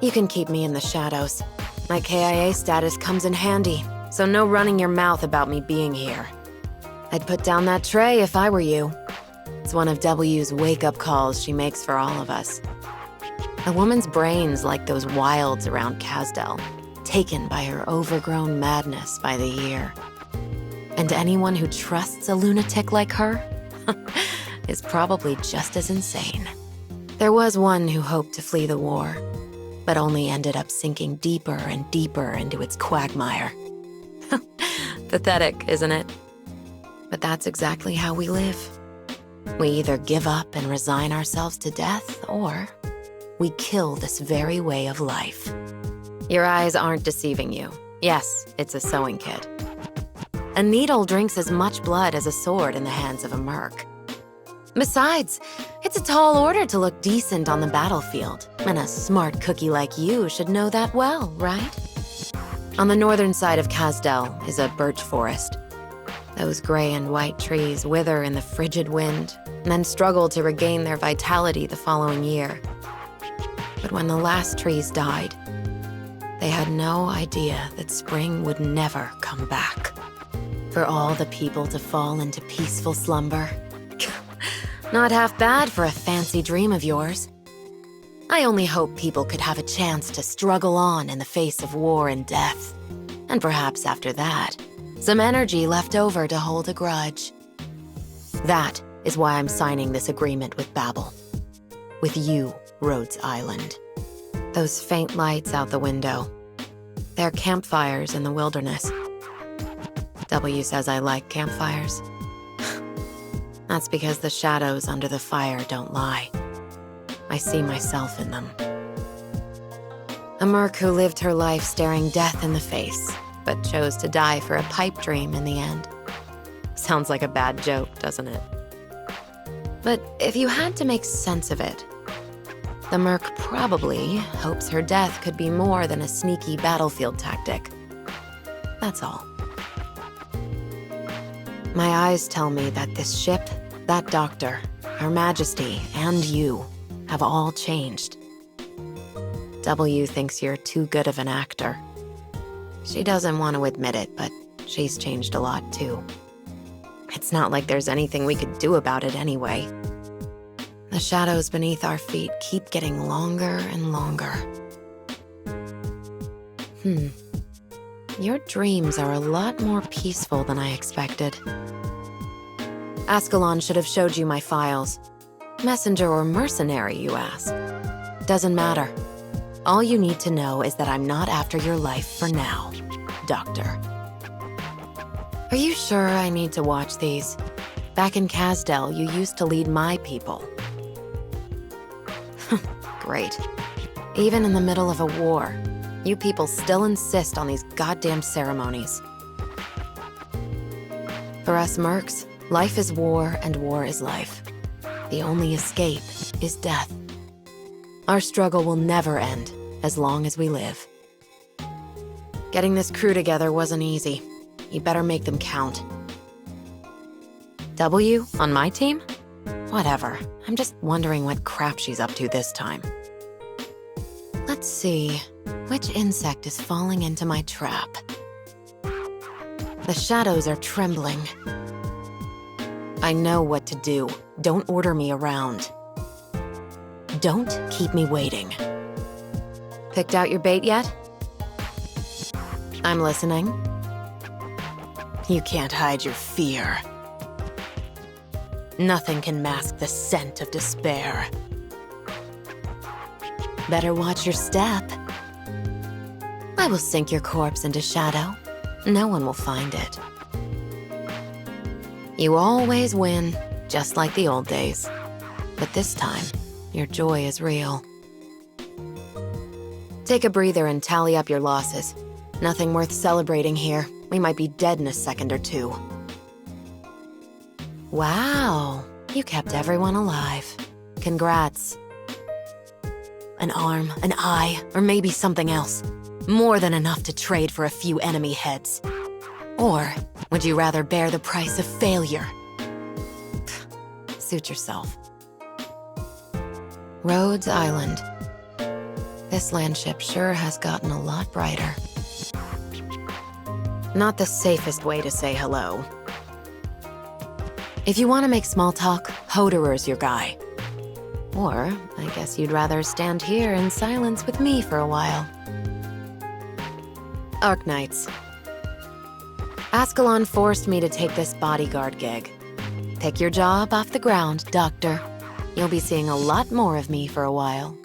You can keep me in the shadows. My KIA status comes in handy, so no running your mouth about me being here. I'd put down that tray if I were you. It's one of W's wake-up calls she makes for all of us. A woman's brain's like those wilds around Kasdel, taken by her overgrown madness by the year. And anyone who trusts a lunatic like her is probably just as insane. There was one who hoped to flee the war, but only ended up sinking deeper and deeper into its quagmire. Pathetic, isn't it? But that's exactly how we live. We either give up and resign ourselves to death, or we kill this very way of life. Your eyes aren't deceiving you. Yes, it's a sewing kit. A needle drinks as much blood as a sword in the hands of a merc. Besides, it's a tall order to look decent on the battlefield, and a smart cookie like you should know that well, right? On the northern side of Kasdel is a birch forest. Those gray and white trees wither in the frigid wind, and then struggle to regain their vitality the following year. But when the last trees died, they had no idea that spring would never come back. For all the people to fall into peaceful slumber. Not half bad for a fancy dream of yours. I only hope people could have a chance to struggle on in the face of war and death. And perhaps after that, some energy left over to hold a grudge. That is why I'm signing this agreement with Babel. With you, Rhodes Island. Those faint lights out the window. They're campfires in the wilderness. W says I like campfires. That's because the shadows under the fire don't lie. I see myself in them. A merc who lived her life staring death in the face, but chose to die for a pipe dream in the end. Sounds like a bad joke, doesn't it? But if you had to make sense of it, the merc probably hopes her death could be more than a sneaky battlefield tactic. That's all. My eyes tell me that this ship, that doctor, Her Majesty, and you have all changed. W thinks you're too good of an actor. She doesn't want to admit it, but she's changed a lot too. It's not like there's anything we could do about it anyway. The shadows beneath our feet keep getting longer and longer. Your dreams are a lot more peaceful than I expected. Ascalon should have showed you my files. Messenger or mercenary, you ask? Doesn't matter. All you need to know is that I'm not after your life for now, Doctor. Are you sure I need to watch these? Back in Kasdel, you used to lead my people. Great. Even in the middle of a war, you people still insist on these goddamn ceremonies. For us mercs, life is war and war is life. The only escape is death. Our struggle will never end as long as we live. Getting this crew together wasn't easy. You better make them count. W on my team? Whatever. I'm just wondering what crap she's up to this time. Let's see. Which insect is falling into my trap? The shadows are trembling. I know what to do. Don't order me around. Don't keep me waiting. Picked out your bait yet? I'm listening. You can't hide your fear. Nothing can mask the scent of despair. Better watch your step. I will sink your corpse into shadow. No one will find it. You always win, just like the old days. But this time, your joy is real. Take a breather and tally up your losses. Nothing worth celebrating here. We might be dead in a second or two. Wow, you kept everyone alive. Congrats. An arm, an eye, or maybe something else. More than enough to trade for a few enemy heads. Or would you rather bear the price of failure? Suit yourself. Rhodes Island. This landship sure has gotten a lot brighter. Not the safest way to say hello. If you want to make small talk, Hoderer's your guy. Or, I guess you'd rather stand here in silence with me for a while. Arknights. Ascalon forced me to take this bodyguard gig. Pick your job off the ground, Doctor. You'll be seeing a lot more of me for a while.